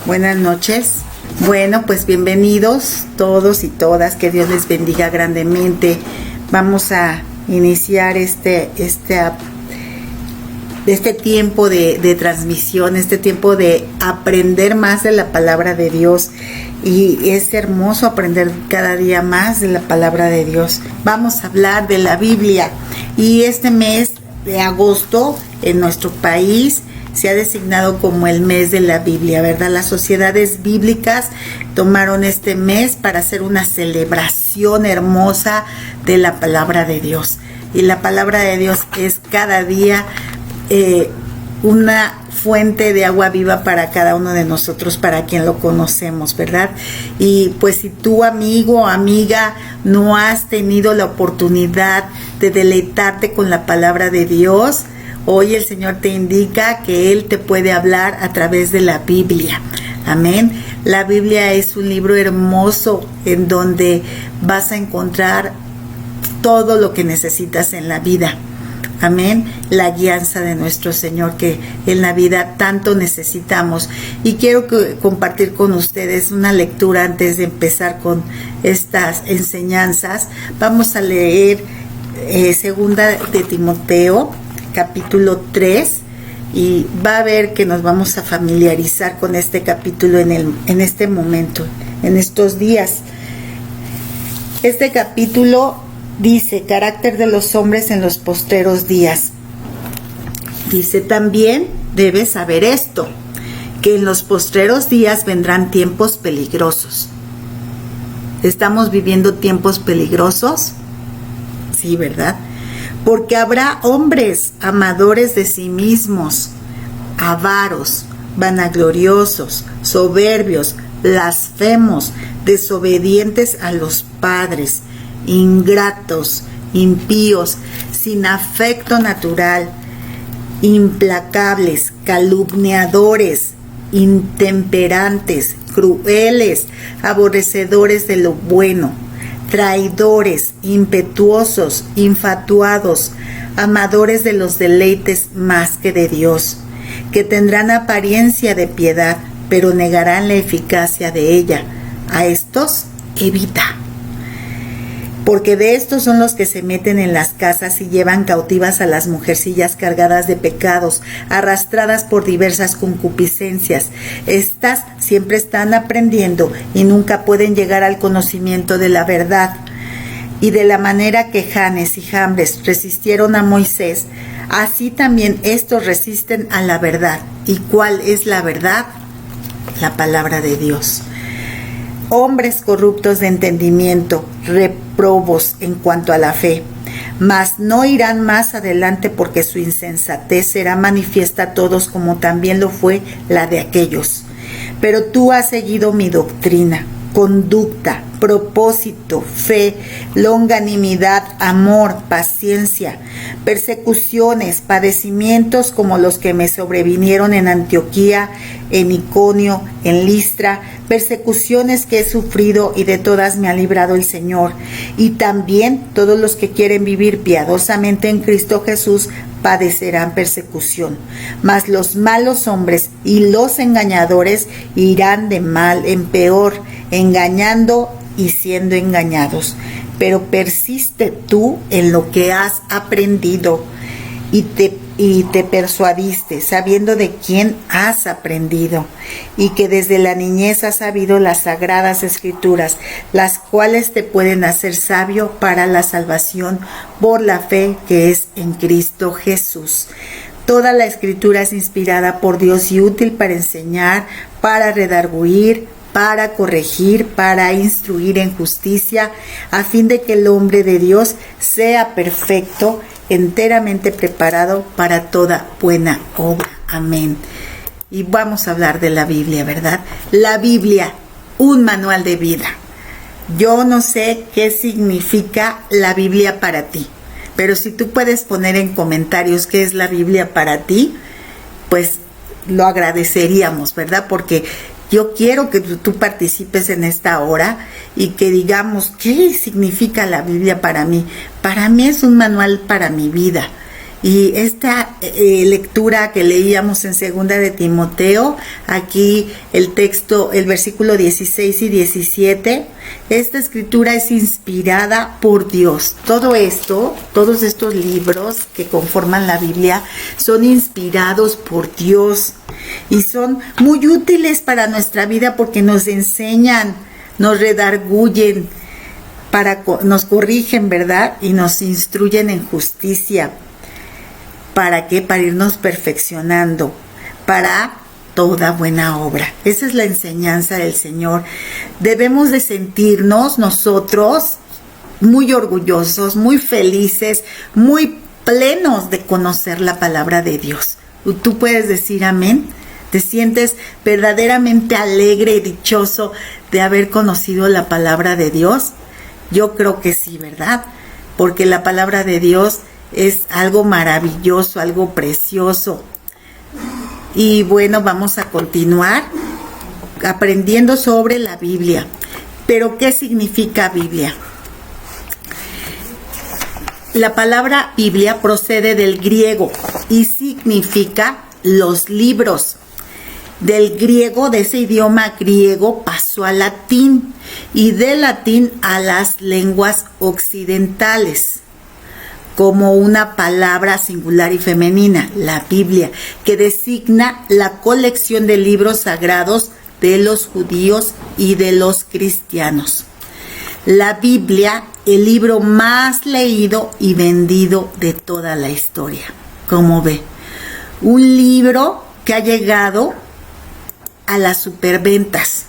Buenas noches. Bueno, pues bienvenidos todos y todas, que Dios les bendiga grandemente. Vamos a iniciar este tiempo de transmisión, este tiempo de aprender más de la palabra de Dios. Y es hermoso aprender cada día más de la palabra de Dios. Vamos a hablar de la Biblia. Y este mes de agosto en nuestro país se ha designado como el mes de la Biblia, ¿verdad? Las sociedades bíblicas tomaron este mes para hacer una celebración hermosa de la palabra de Dios. Y la palabra de Dios es cada día una fuente de agua viva para cada uno de nosotros, para quien lo conocemos, ¿verdad? Y pues si tú, amigo o amiga, no has tenido la oportunidad de deleitarte con la palabra de Dios, hoy el Señor te indica que Él te puede hablar a través de la Biblia. Amén. La Biblia es un libro hermoso en donde vas a encontrar todo lo que necesitas en la vida. Amén. La guianza de nuestro Señor que en la vida tanto necesitamos. Y quiero compartir con ustedes una lectura antes de empezar con estas enseñanzas. Vamos a leer segunda de Timoteo, capítulo 3, y va a ver que nos vamos a familiarizar con este capítulo en este momento, en estos días. Este capítulo dice: carácter de los hombres en los postreros días. Dice: también debes saber esto, que en los postreros días vendrán tiempos peligrosos. ¿Estamos viviendo tiempos peligrosos? Sí, ¿verdad? Porque habrá hombres amadores de sí mismos, avaros, vanagloriosos, soberbios, blasfemos, desobedientes a los padres, ingratos, impíos, sin afecto natural, implacables, calumniadores, intemperantes, crueles, aborrecedores de lo bueno, traidores, impetuosos, infatuados, amadores de los deleites más que de Dios, que tendrán apariencia de piedad, pero negarán la eficacia de ella. A estos evita. Porque de estos son los que se meten en las casas y llevan cautivas a las mujercillas cargadas de pecados, arrastradas por diversas concupiscencias. Estas siempre están aprendiendo y nunca pueden llegar al conocimiento de la verdad. Y de la manera que Janes y Jambres resistieron a Moisés, así también estos resisten a la verdad. ¿Y cuál es la verdad? La palabra de Dios. Hombres corruptos de entendimiento, reprobos en cuanto a la fe, mas no irán más adelante, porque su insensatez será manifiesta a todos, como también lo fue la de aquellos. Pero tú has seguido mi doctrina, conducta, propósito, fe, longanimidad, amor, paciencia, persecuciones, padecimientos como los que me sobrevinieron en Antioquía, en Iconio, en Listra, persecuciones que he sufrido, y de todas me ha librado el Señor. Y también todos los que quieren vivir piadosamente en Cristo Jesús padecerán persecución. Mas los malos hombres y los engañadores irán de mal en peor, engañando y siendo engañados. Pero persiste tú en lo que has aprendido y te persuadiste, sabiendo de quién has aprendido, y que desde la niñez has sabido las sagradas escrituras, las cuales te pueden hacer sabio para la salvación por la fe que es en Cristo Jesús. Toda la escritura es inspirada por Dios y útil para enseñar, para redarguir, para corregir, para instruir en justicia, a fin de que el hombre de Dios sea perfecto, enteramente preparado para toda buena obra. Amén. Y vamos a hablar de la Biblia, ¿verdad? La Biblia, un manual de vida. Yo no sé qué significa la Biblia para ti, pero si tú puedes poner en comentarios qué es la Biblia para ti, pues lo agradeceríamos, ¿verdad? Porque yo quiero que tú participes en esta hora y que digamos, ¿qué significa la Biblia para mí? Para mí es un manual para mi vida. Y esta lectura que leíamos en segunda de Timoteo, aquí el texto, el versículo 16 y 17, esta escritura es inspirada por Dios. Todo esto, todos estos libros que conforman la Biblia son inspirados por Dios y son muy útiles para nuestra vida porque nos enseñan, nos redarguyen, nos corrigen, ¿verdad? Y nos instruyen en justicia. ¿Para qué? Para irnos perfeccionando, para toda buena obra. Esa es la enseñanza del Señor. Debemos de sentirnos nosotros muy orgullosos, muy felices, muy plenos de conocer la palabra de Dios. Tú puedes decir amén. ¿Te sientes verdaderamente alegre y dichoso de haber conocido la palabra de Dios? Yo creo que sí, ¿verdad? Porque la palabra de Dios es algo maravilloso, algo precioso. Y bueno, vamos a continuar aprendiendo sobre la Biblia. Pero, ¿qué significa Biblia? La palabra Biblia procede del griego y significa los libros. Del griego, de ese idioma griego, pasó al latín y del latín a las lenguas occidentales, como una palabra singular y femenina, la Biblia, que designa la colección de libros sagrados de los judíos y de los cristianos. La Biblia, el libro más leído y vendido de toda la historia. Como ve, un libro que ha llegado a las superventas.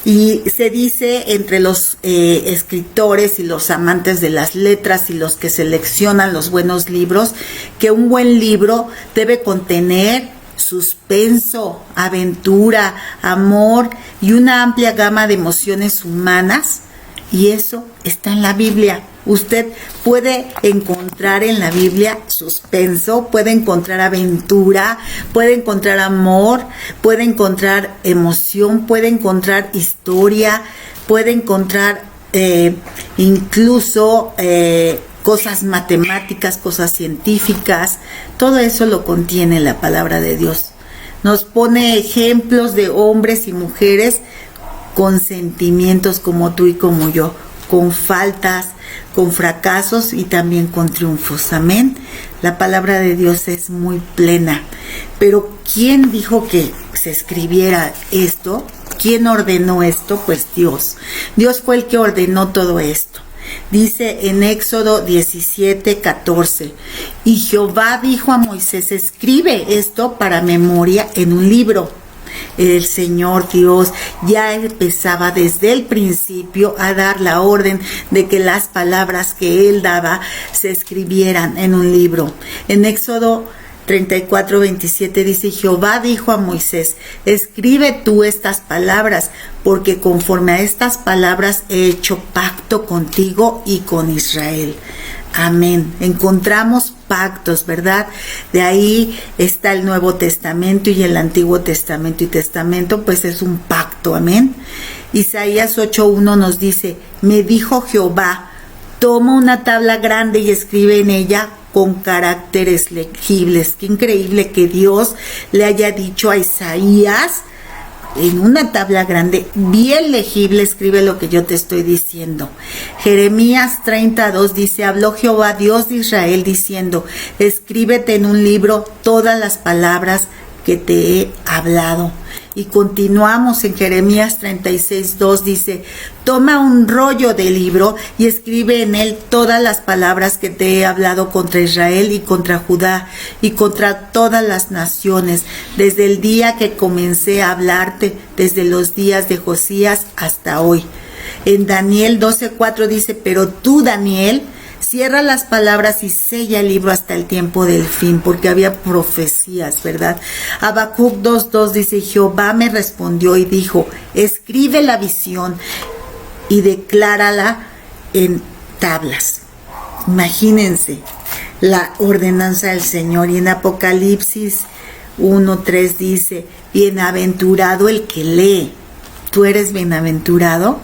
Y se dice entre los escritores y los amantes de las letras y los que seleccionan los buenos libros, que un buen libro debe contener suspenso, aventura, amor y una amplia gama de emociones humanas, y eso está en la Biblia. Usted puede encontrar en la Biblia suspenso, puede encontrar aventura, puede encontrar amor, puede encontrar emoción, puede encontrar historia, puede encontrar incluso cosas matemáticas, cosas científicas. Todo eso lo contiene la palabra de Dios. Nos pone ejemplos de hombres y mujeres con sentimientos como tú y como yo, con faltas, con fracasos y también con triunfos. Amén. La palabra de Dios es muy plena. Pero ¿quién dijo que se escribiera esto? ¿Quién ordenó esto? Pues Dios. Dios fue el que ordenó todo esto. Dice en Éxodo 17:14, y Jehová dijo a Moisés: escribe esto para memoria en un libro. El Señor Dios ya empezaba desde el principio a dar la orden de que las palabras que Él daba se escribieran en un libro. En Éxodo 34:27 dice: Jehová dijo a Moisés: escribe tú estas palabras, porque conforme a estas palabras he hecho pacto contigo y con Israel. Amén. Encontramos pactos, ¿verdad? De ahí está el Nuevo Testamento y el Antiguo Testamento. Y Testamento pues es un pacto. Amén. Isaías 8:1 nos dice: me dijo Jehová, toma una tabla grande y escribe en ella con caracteres legibles. Qué increíble que Dios le haya dicho a Isaías: en una tabla grande, bien legible, escribe lo que yo te estoy diciendo. Jeremías 30:2 dice: habló Jehová, Dios de Israel, diciendo: escríbete en un libro todas las palabras que te he hablado. Y continuamos en Jeremías 36:2, dice: toma un rollo de libro y escribe en él todas las palabras que te he hablado contra Israel y contra Judá y contra todas las naciones, desde el día que comencé a hablarte, desde los días de Josías hasta hoy. En Daniel 12:4 dice: pero tú, Daniel, cierra las palabras y sella el libro hasta el tiempo del fin, porque había profecías, ¿verdad? Habacuc 2:2 dice: Jehová me respondió y dijo: escribe la visión y declárala en tablas. Imagínense la ordenanza del Señor. Y en Apocalipsis 1:3 dice: bienaventurado el que lee. ¿Tú eres bienaventurado?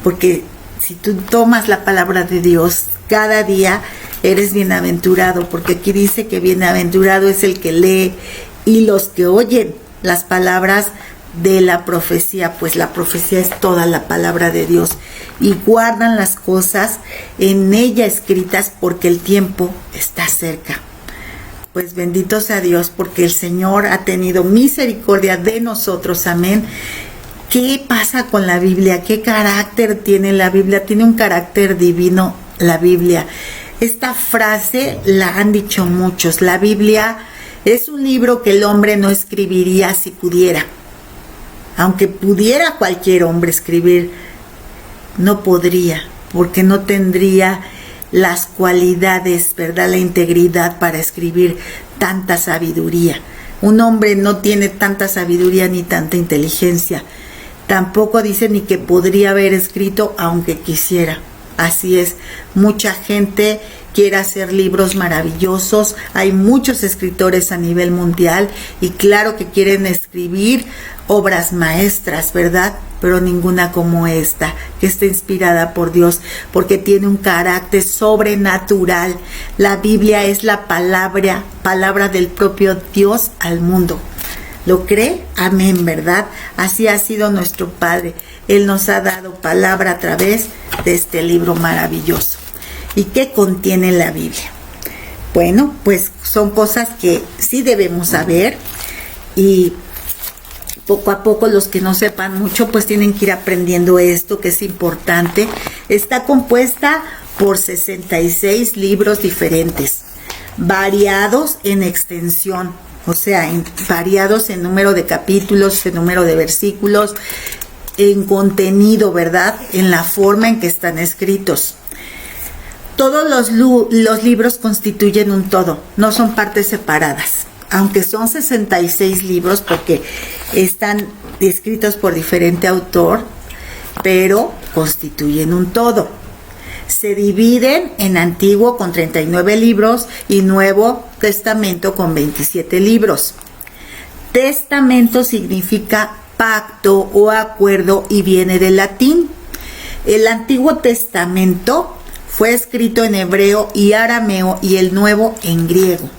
Porque si tú tomas la palabra de Dios cada día, eres bienaventurado, porque aquí dice que bienaventurado es el que lee y los que oyen las palabras de la profecía, pues la profecía es toda la palabra de Dios, y guardan las cosas en ella escritas, porque el tiempo está cerca. Pues bendito sea Dios, porque el Señor ha tenido misericordia de nosotros, amén. ¿Qué pasa con la Biblia? ¿Qué carácter tiene la Biblia? Tiene un carácter divino la Biblia. Esta frase la han dicho muchos. La Biblia es un libro que el hombre no escribiría si pudiera. Aunque pudiera cualquier hombre escribir, no podría, porque no tendría las cualidades, ¿verdad? La integridad para escribir tanta sabiduría. Un hombre no tiene tanta sabiduría ni tanta inteligencia. Tampoco dice ni que podría haber escrito aunque quisiera. Así es, mucha gente quiere hacer libros maravillosos, hay muchos escritores a nivel mundial y claro que quieren escribir obras maestras, ¿verdad? Pero ninguna como esta, que está inspirada por Dios, porque tiene un carácter sobrenatural. La Biblia es la palabra del propio Dios al mundo. ¿Lo cree? Amén, ¿verdad? Así ha sido nuestro Padre. Él nos ha dado palabra a través de este libro maravilloso. ¿Y qué contiene la Biblia? Bueno, pues son cosas que sí debemos saber, y poco a poco los que no sepan mucho pues tienen que ir aprendiendo esto, que es importante. Está compuesta por 66 libros diferentes, variados en extensión, o sea, variados en número de capítulos, en número de versículos, en contenido, ¿verdad? En la forma en que están escritos. Todos los libros constituyen un todo, no son partes separadas. Aunque son 66 libros, porque están escritos por diferente autor, pero constituyen un todo. Se dividen en Antiguo con 39 libros y Nuevo Testamento con 27 libros. Testamento significa pacto o acuerdo y viene del latín. El Antiguo Testamento fue escrito en hebreo y arameo y el Nuevo en griego.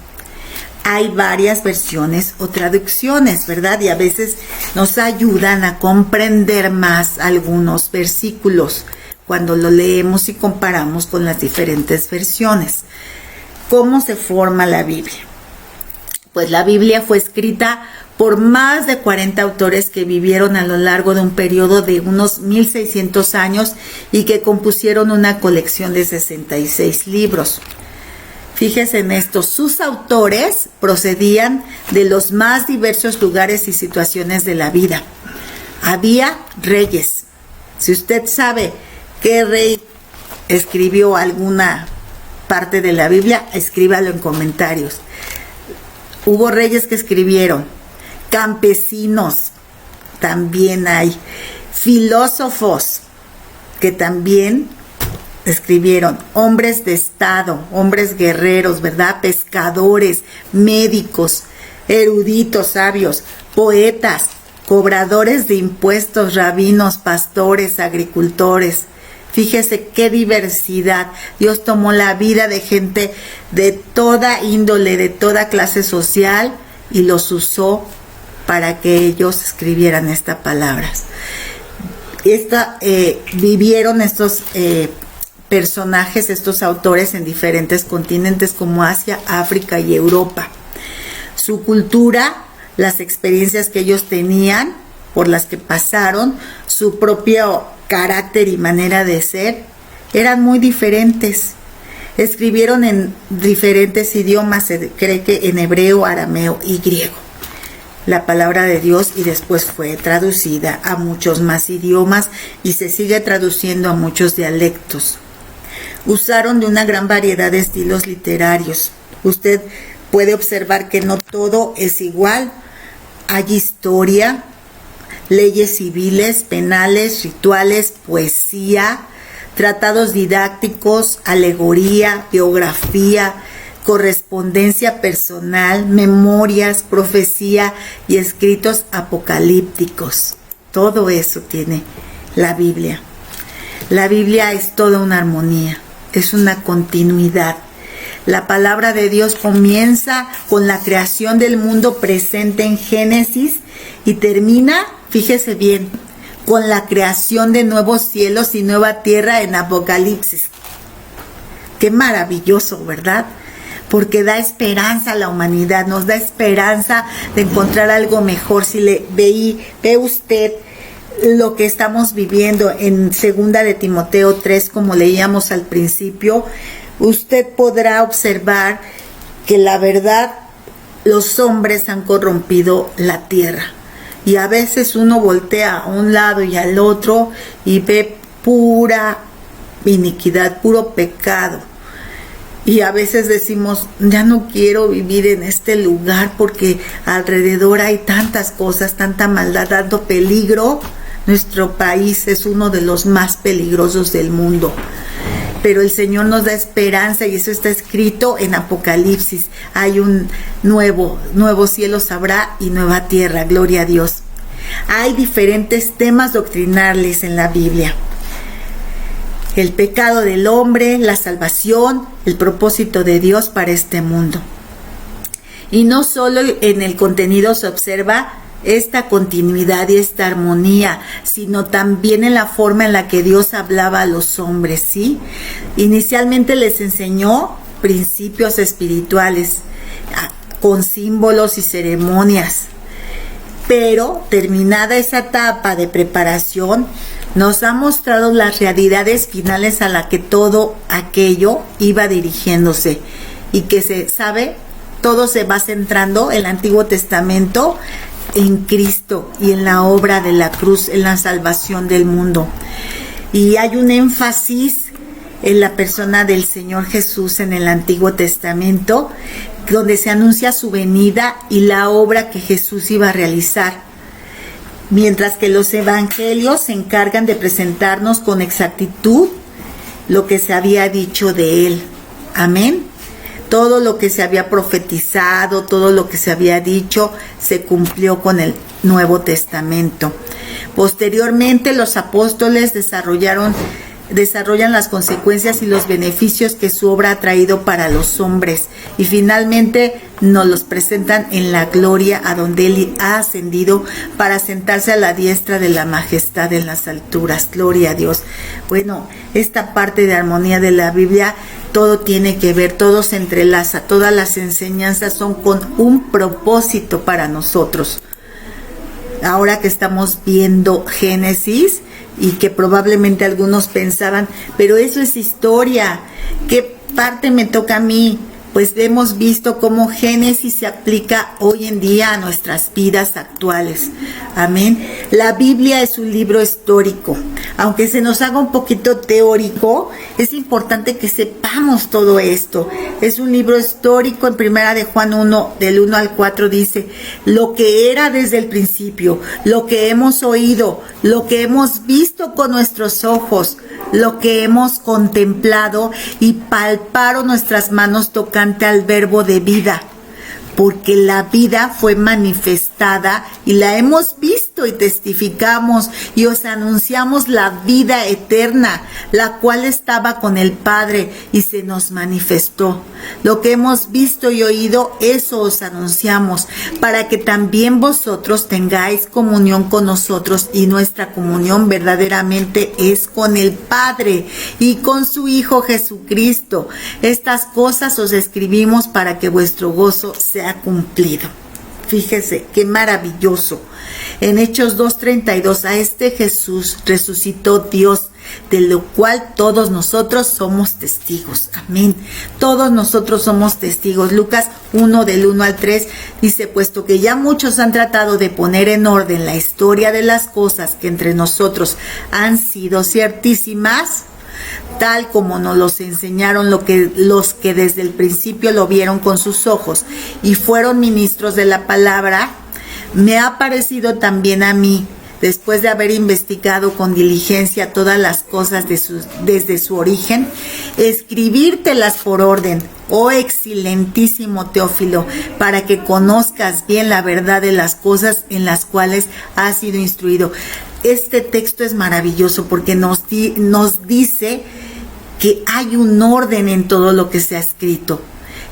Hay varias versiones o traducciones, ¿verdad? Y a veces nos ayudan a comprender más algunos versículos cuando lo leemos y comparamos con las diferentes versiones. ¿Cómo se forma la Biblia? Pues la Biblia fue escrita por más de 40 autores que vivieron a lo largo de un periodo de unos 1600 años y que compusieron una colección de 66 libros. Fíjese en esto, sus autores procedían de los más diversos lugares y situaciones de la vida. Había reyes. Si usted sabe qué rey escribió alguna parte de la Biblia, escríbalo en comentarios. Hubo reyes que escribieron, campesinos, también hay filósofos que también escribieron, hombres de estado, hombres guerreros, ¿verdad? Pescadores, médicos, eruditos, sabios, poetas, cobradores de impuestos, rabinos, pastores, agricultores. Fíjese qué diversidad. Dios tomó la vida de gente de toda índole, de toda clase social y los usó para que ellos escribieran estas palabras. Vivieron estos personajes, estos autores en diferentes continentes como Asia, África y Europa. Su cultura, las experiencias que ellos tenían, por las que pasaron, su propio carácter y manera de ser, eran muy diferentes. Escribieron en diferentes idiomas, se cree que en hebreo, arameo y griego, la palabra de Dios, y después fue traducida a muchos más idiomas y se sigue traduciendo a muchos dialectos. Usaron de una gran variedad de estilos literarios. Usted puede observar que no todo es igual. Hay historia, leyes civiles, penales, rituales, poesía, tratados didácticos, alegoría, biografía, correspondencia personal, memorias, profecía y escritos apocalípticos. Todo eso tiene la Biblia. La Biblia es toda una armonía, es una continuidad. La palabra de Dios comienza con la creación del mundo presente en Génesis y termina, fíjese bien, con la creación de nuevos cielos y nueva tierra en Apocalipsis. Qué maravilloso, ¿verdad? Porque da esperanza a la humanidad, nos da esperanza de encontrar algo mejor. Si ve usted lo que estamos viviendo en 2 de Timoteo 3, como leíamos al principio, usted podrá observar que la verdad, los hombres han corrompido la tierra. Y a veces uno voltea a un lado y al otro y ve pura iniquidad, puro pecado. Y a veces decimos, ya no quiero vivir en este lugar porque alrededor hay tantas cosas, tanta maldad, tanto peligro. Nuestro país es uno de los más peligrosos del mundo. Pero el Señor nos da esperanza y eso está escrito en Apocalipsis. Hay un nuevo cielo habrá y nueva tierra, gloria a Dios. Hay diferentes temas doctrinales en la Biblia. El pecado del hombre, la salvación, el propósito de Dios para este mundo. Y no solo en el contenido se observa esta continuidad y esta armonía, sino también en la forma en la que Dios hablaba a los hombres, ¿sí? Inicialmente les enseñó principios espirituales con símbolos y ceremonias, pero terminada esa etapa de preparación, nos ha mostrado las realidades finales a la que todo aquello iba dirigiéndose y que se sabe, todo se va centrando en el Antiguo Testamento en Cristo y en la obra de la cruz, en la salvación del mundo. Y hay un énfasis en la persona del Señor Jesús en el Antiguo Testamento, donde se anuncia su venida y la obra que Jesús iba a realizar. Mientras que los evangelios se encargan de presentarnos con exactitud lo que se había dicho de él. Amén. Todo lo que se había profetizado, todo lo que se había dicho, se cumplió con el Nuevo Testamento. Posteriormente, los apóstoles desarrollan las consecuencias y los beneficios que su obra ha traído para los hombres. Y finalmente nos los presentan en la gloria a donde Él ha ascendido para sentarse a la diestra de la majestad en las alturas. Gloria a Dios. Bueno, esta parte de armonía de la Biblia, todo tiene que ver, todo se entrelaza, todas las enseñanzas son con un propósito para nosotros. Ahora que estamos viendo Génesis, y que probablemente algunos pensaban, pero eso es historia, ¿qué parte me toca a mí? Pues hemos visto cómo Génesis se aplica hoy en día a nuestras vidas actuales. Amén. La Biblia es un libro histórico. Aunque se nos haga un poquito teórico, es importante que sepamos todo esto. Es un libro histórico. En 1 de Juan 1, del 1 al 4 dice, lo que era desde el principio, lo que hemos oído, lo que hemos visto con nuestros ojos, lo que hemos contemplado y palparon nuestras manos tocante al verbo de vida, porque la vida fue manifestada y la hemos visto y testificamos y os anunciamos la vida eterna, la cual estaba con el Padre y se nos manifestó. Lo que hemos visto y oído, eso os anunciamos, para que también vosotros tengáis comunión con nosotros, y nuestra comunión verdaderamente es con el Padre y con su Hijo Jesucristo. Estas cosas os escribimos para que vuestro gozo sea cumplido. Fíjese qué maravilloso. En Hechos 2:32, a este Jesús resucitó Dios, de lo cual todos nosotros somos testigos. Amén. Todos nosotros somos testigos. Lucas 1, del 1 al 3 dice, puesto que ya muchos han tratado de poner en orden la historia de las cosas que entre nosotros han sido ciertísimas, tal como nos los enseñaron los que desde el principio lo vieron con sus ojos y fueron ministros de la palabra, me ha parecido también a mí, después de haber investigado con diligencia todas las cosas desde su origen, escribírtelas por orden, oh excelentísimo Teófilo, para que conozcas bien la verdad de las cosas en las cuales has sido instruido. Este texto es maravilloso porque nos dice que hay un orden en todo lo que se ha escrito.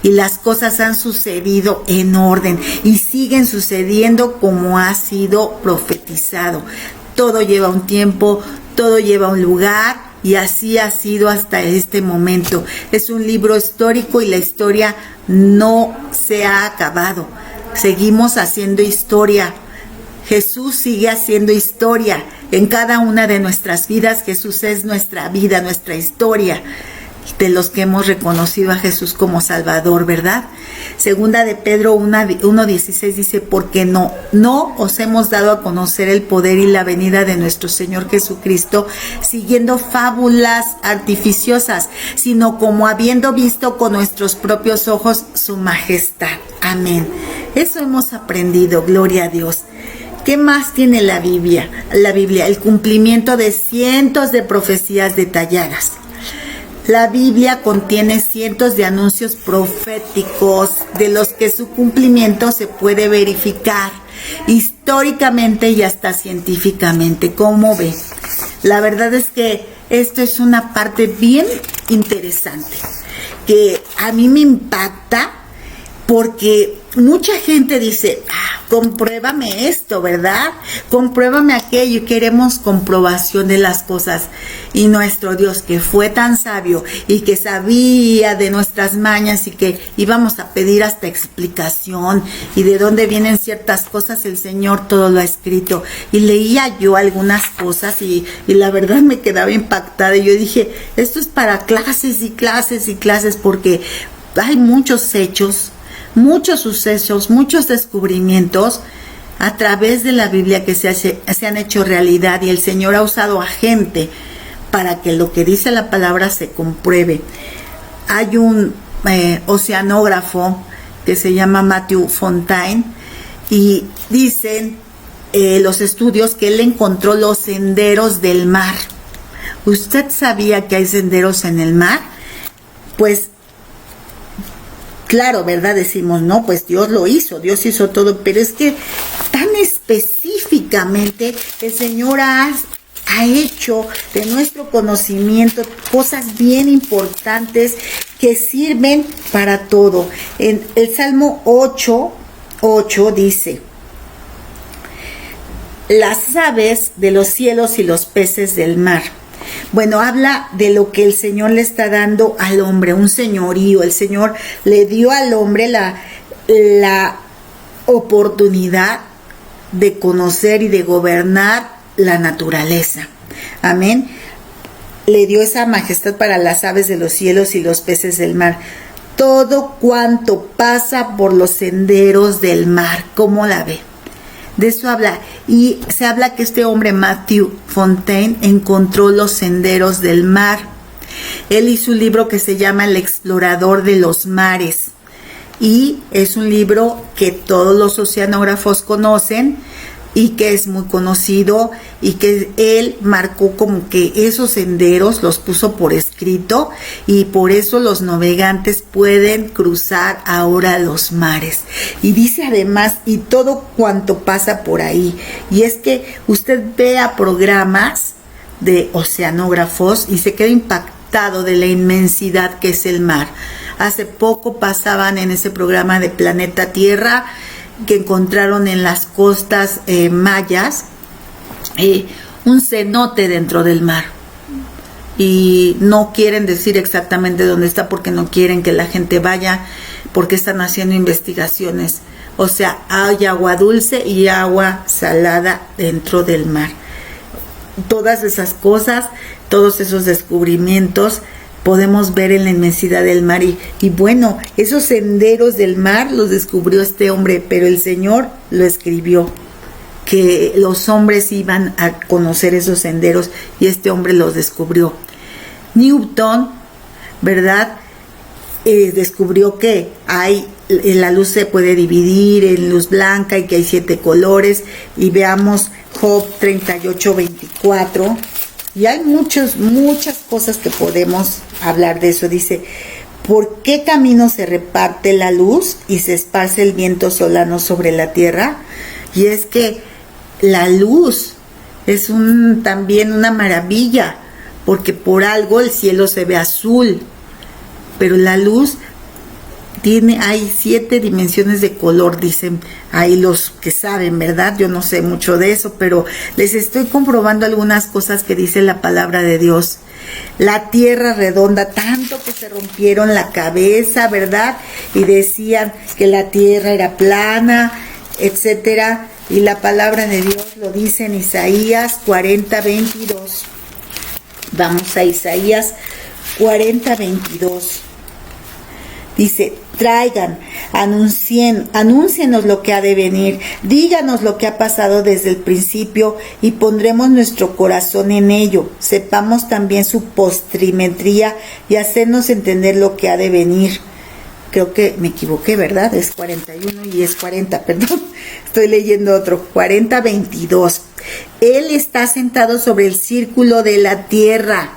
y las cosas han sucedido en orden y siguen sucediendo como ha sido profetizado. Todo lleva un tiempo, todo lleva un lugar y así ha sido hasta este momento. Es un libro histórico y la historia no se ha acabado. Seguimos haciendo historia. Jesús sigue haciendo historia en cada una de nuestras vidas. Jesús es nuestra vida, nuestra historia, de los que hemos reconocido a Jesús como Salvador, ¿verdad? Segunda de Pedro 1:16 dice, porque no os hemos dado a conocer el poder y la venida de nuestro Señor Jesucristo siguiendo fábulas artificiosas, sino como habiendo visto con nuestros propios ojos su majestad. Amén. Eso hemos aprendido, gloria a Dios. ¿Qué más tiene la Biblia? El cumplimiento de cientos de profecías detalladas. La Biblia contiene cientos de anuncios proféticos de los que su cumplimiento se puede verificar históricamente y hasta científicamente. ¿Cómo ve? La verdad es que esto es una parte bien interesante que a mí me impacta porque mucha gente dice, compruébame esto, ¿verdad? Compruébame aquello, y queremos comprobación de las cosas. Y nuestro Dios, que fue tan sabio y que sabía de nuestras mañas y que íbamos a pedir hasta explicación y de dónde vienen ciertas cosas, el Señor todo lo ha escrito. Y leía yo algunas cosas y la verdad me quedaba impactada. Y yo dije, esto es para clases y clases y clases, porque hay muchos hechos, muchos sucesos, muchos descubrimientos a través de la Biblia que se han hecho realidad, y el Señor ha usado a gente para que lo que dice la palabra se compruebe. Hay un oceanógrafo que se llama Matthew Fontaine y dicen los estudios que él encontró los senderos del mar. ¿Usted sabía que hay senderos en el mar? Pues claro, ¿verdad? Decimos, no, pues Dios lo hizo, Dios hizo todo, pero es que tan específicamente el Señor ha hecho de nuestro conocimiento cosas bien importantes que sirven para todo. En el Salmo 8:8 dice, las aves de los cielos y los peces del mar. Bueno, habla de lo que el Señor le está dando al hombre, un señorío. El Señor le dio al hombre la oportunidad de conocer y de gobernar la naturaleza. Amén. Le dio esa majestad para las aves de los cielos y los peces del mar. Todo cuanto pasa por los senderos del mar. ¿Cómo la ve? De eso habla, y se habla que este hombre Matthew Fontaine encontró los senderos del mar. Él hizo un libro que se llama El explorador de los mares, y es un libro que todos los oceanógrafos conocen y que es muy conocido, y que él marcó como que esos senderos los puso por escrito, y por eso los navegantes pueden cruzar ahora los mares. Y dice además, y todo cuanto pasa por ahí. Y es que usted vea programas de oceanógrafos y se queda impactado de la inmensidad que es el mar. Hace poco pasaban en ese programa de Planeta Tierra que encontraron en las costas mayas un cenote dentro del mar, y no quieren decir exactamente dónde está porque no quieren que la gente vaya, porque están haciendo investigaciones. O sea, hay agua dulce y agua salada dentro del mar. Todas esas cosas, todos esos descubrimientos podemos ver en la inmensidad del mar, y bueno, esos senderos del mar los descubrió este hombre, pero el Señor lo escribió, que los hombres iban a conocer esos senderos, y este hombre los descubrió. Newton, ¿verdad? Descubrió que la luz se puede dividir en luz blanca y que hay 7 colores, y veamos Job 38:24. Y hay muchas cosas que podemos hablar de eso. Dice, ¿por qué camino se reparte la luz y se esparce el viento solano sobre la tierra? Y es que la luz es también una maravilla, porque por algo el cielo se ve azul, pero la luz hay 7 dimensiones de color, dicen ahí los que saben, ¿verdad? Yo no sé mucho de eso, pero les estoy comprobando algunas cosas que dice la palabra de Dios. La tierra redonda, tanto que se rompieron la cabeza, ¿verdad? Y decían que la tierra era plana, etcétera. Y la palabra de Dios lo dice en Isaías 40:22. Vamos a Isaías 40:22. Dice, traigan, anúncienos lo que ha de venir, díganos lo que ha pasado desde el principio y pondremos nuestro corazón en ello. Sepamos también su postrimería y hacernos entender lo que ha de venir. Creo que me equivoqué, ¿verdad? Es 41 y es 40, perdón. Estoy leyendo otro, 40:22. Él está sentado sobre el círculo de la tierra.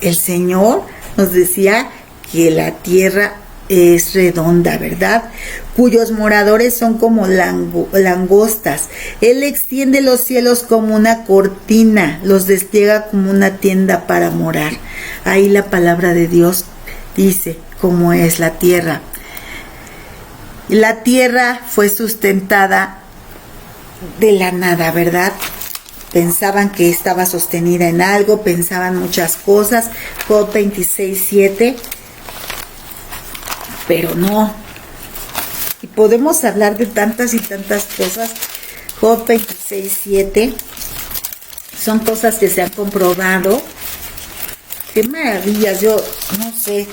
El Señor nos decía que la tierra es redonda, ¿verdad? Cuyos moradores son como langostas. Él extiende los cielos como una cortina, los despliega como una tienda para morar. Ahí la palabra de Dios dice cómo es la tierra. La tierra fue sustentada de la nada, ¿verdad? Pensaban que estaba sostenida en algo, pensaban muchas cosas. Job 26:7. Pero no. Y podemos hablar de tantas y tantas cosas. Job 26:7. Son cosas que se han comprobado. Qué maravillas, yo no sé.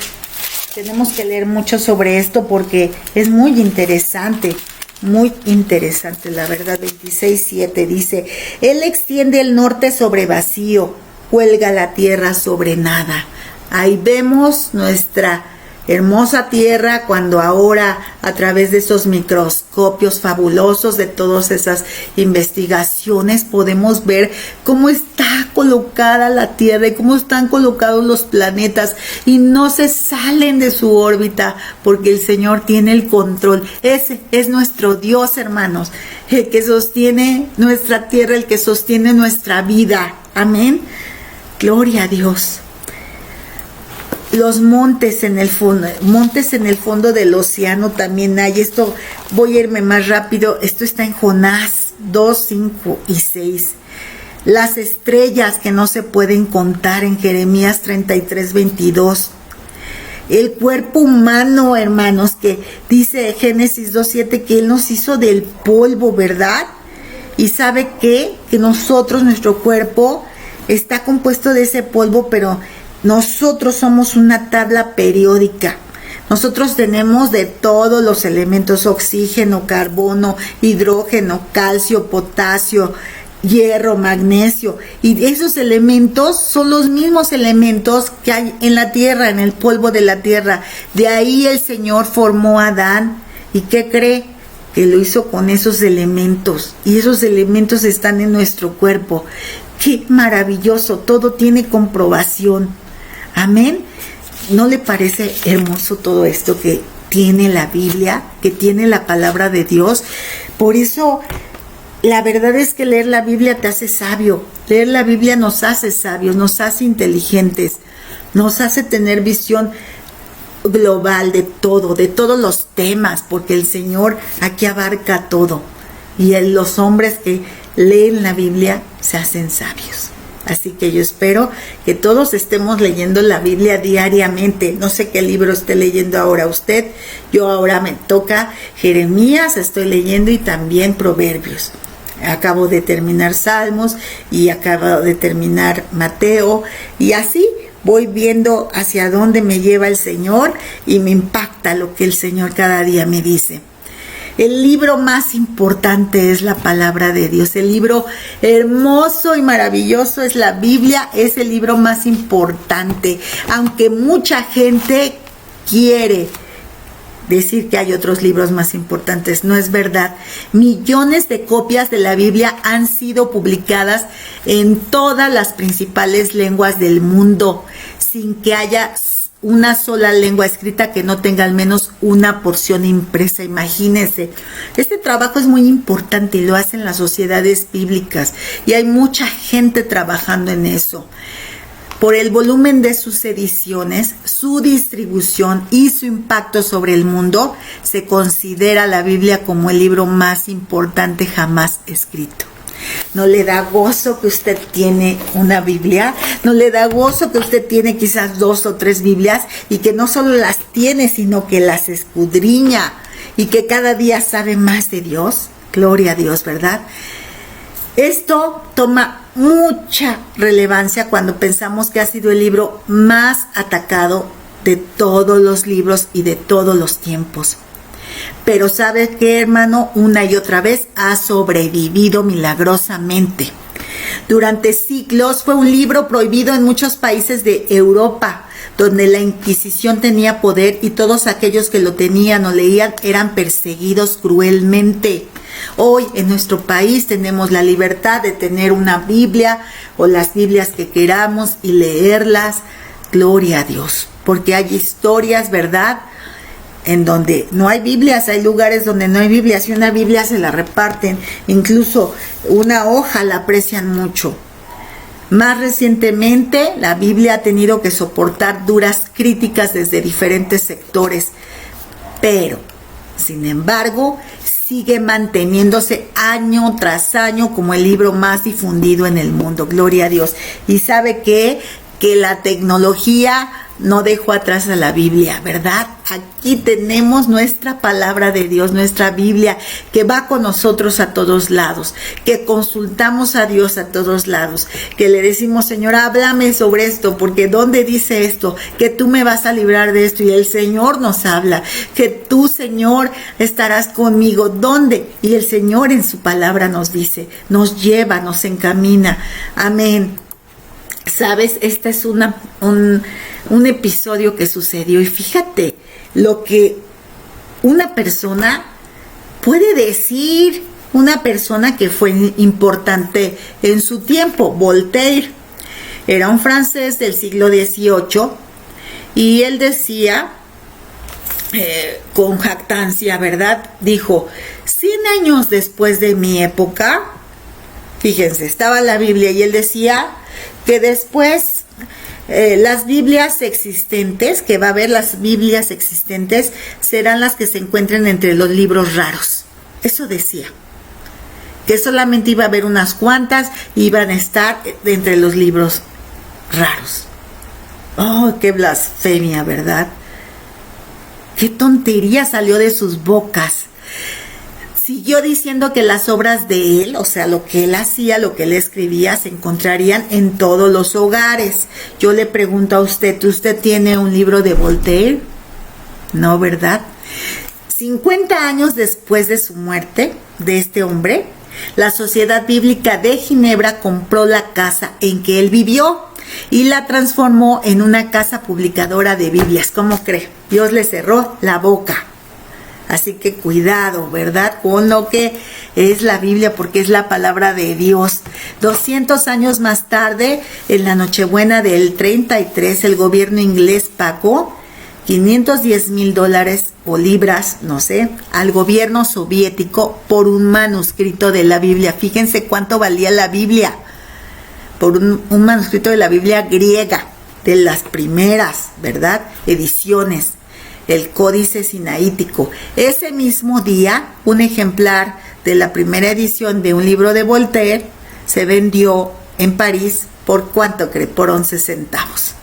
Tenemos que leer mucho sobre esto porque es muy interesante. Muy interesante, la verdad. 26:7 dice, Él extiende el norte sobre vacío, cuelga la tierra sobre nada. Ahí vemos nuestra hermosa tierra cuando ahora a través de esos microscopios fabulosos, de todas esas investigaciones, podemos ver cómo está colocada la tierra y cómo están colocados los planetas y no se salen de su órbita porque el Señor tiene el control. Ese es nuestro Dios, hermanos, el que sostiene nuestra tierra, el que sostiene nuestra vida. Amén. Gloria a Dios. Los montes en el fondo del océano también hay. Esto voy a irme más rápido. Esto está en Jonás 2:5-6. Las estrellas que no se pueden contar en Jeremías 33:22. El cuerpo humano, hermanos, que dice Génesis 2:7 que Él nos hizo del polvo, ¿verdad? Y sabe que nosotros, nuestro cuerpo está compuesto de ese polvo, pero nosotros somos una tabla periódica. Nosotros tenemos de todos los elementos: oxígeno, carbono, hidrógeno, calcio, potasio, hierro, magnesio. Y esos elementos son los mismos elementos que hay en la tierra, en el polvo de la tierra. De ahí el Señor formó a Adán. ¿Y qué cree? Que lo hizo con esos elementos. Y esos elementos están en nuestro cuerpo. ¡Qué maravilloso! Todo tiene comprobación. Amén. ¿No le parece hermoso todo esto que tiene la Biblia, que tiene la palabra de Dios? Por eso, la verdad es que leer la Biblia te hace sabio. Leer la Biblia nos hace sabios, nos hace inteligentes, nos hace tener visión global de todos los temas, porque el Señor aquí abarca todo. Y los hombres que leen la Biblia se hacen sabios. Así que yo espero que todos estemos leyendo la Biblia diariamente. No sé qué libro esté leyendo ahora usted. Yo ahora me toca Jeremías, estoy leyendo, y también Proverbios. Acabo de terminar Salmos y acabo de terminar Mateo. Y así voy viendo hacia dónde me lleva el Señor y me impacta lo que el Señor cada día me dice. El libro más importante es la palabra de Dios. El libro hermoso y maravilloso es la Biblia. Es el libro más importante. Aunque mucha gente quiere decir que hay otros libros más importantes, no es verdad. Millones de copias de la Biblia han sido publicadas en todas las principales lenguas del mundo, sin que haya una sola lengua escrita que no tenga al menos una porción impresa. Imagínense, este trabajo es muy importante y lo hacen las sociedades bíblicas y hay mucha gente trabajando en eso. Por el volumen de sus ediciones, su distribución y su impacto sobre el mundo, se considera la Biblia como el libro más importante jamás escrito. ¿No le da gozo que usted tiene una Biblia? ¿No le da gozo que usted tiene quizás 2 o 3 Biblias y que no solo las tiene, sino que las escudriña y que cada día sabe más de Dios? Gloria a Dios, ¿verdad? Esto toma mucha relevancia cuando pensamos que ha sido el libro más atacado de todos los libros y de todos los tiempos. Pero ¿sabe qué, hermano? Una y otra vez ha sobrevivido milagrosamente. Durante siglos fue un libro prohibido en muchos países de Europa, donde la Inquisición tenía poder y todos aquellos que lo tenían o leían eran perseguidos cruelmente. Hoy en nuestro país tenemos la libertad de tener una Biblia o las Biblias que queramos y leerlas. Gloria a Dios, porque hay historias, ¿verdad?, en donde no hay Biblias, hay lugares donde no hay Biblias y una Biblia se la reparten, incluso una hoja la aprecian mucho. Más recientemente, la Biblia ha tenido que soportar duras críticas desde diferentes sectores, pero, sin embargo, sigue manteniéndose año tras año como el libro más difundido en el mundo. Gloria a Dios. ¿Y sabe qué? Que la tecnología no dejó atrás a la Biblia, ¿verdad? Aquí tenemos nuestra palabra de Dios, nuestra Biblia, que va con nosotros a todos lados, que consultamos a Dios a todos lados, que le decimos, Señor, háblame sobre esto, porque ¿dónde dice esto? Que tú me vas a librar de esto, y el Señor nos habla, que tú, Señor, estarás conmigo. ¿Dónde? Y el Señor en su palabra nos dice, nos lleva, nos encamina. Amén. ¿Sabes? Este es un episodio que sucedió y fíjate lo que una persona puede decir, una persona que fue importante en su tiempo. Voltaire era un francés del siglo XVIII y él decía con jactancia, ¿verdad? Dijo, 100 años después de mi época, fíjense, estaba la Biblia y él decía que después las Biblias existentes, que va a haber las Biblias existentes, serán las que se encuentren entre los libros raros. Eso decía. Que solamente iba a haber unas cuantas y iban a estar entre los libros raros. Oh, qué blasfemia, ¿verdad? Qué tontería salió de sus bocas. Siguió diciendo que las obras de él, o sea, lo que él hacía, lo que él escribía, se encontrarían en todos los hogares. Yo le pregunto a usted, ¿usted tiene un libro de Voltaire? No, ¿verdad? 50 años después de su muerte, de este hombre, la Sociedad Bíblica de Ginebra compró la casa en que él vivió y la transformó en una casa publicadora de Biblias. ¿Cómo cree? Dios le cerró la boca. Así que cuidado, ¿verdad? Con lo que es la Biblia, porque es la palabra de Dios. 200 años más tarde, en la Nochebuena del 33, el gobierno inglés pagó $510,000 o libras, no sé, al gobierno soviético por un manuscrito de la Biblia. Fíjense cuánto valía la Biblia. Por un manuscrito de la Biblia griega, de las primeras, ¿verdad?, ediciones. El Códice Sinaítico. Ese mismo día, un ejemplar de la primera edición de un libro de Voltaire se vendió en París, ¿por cuánto cree? Por 11 centavos.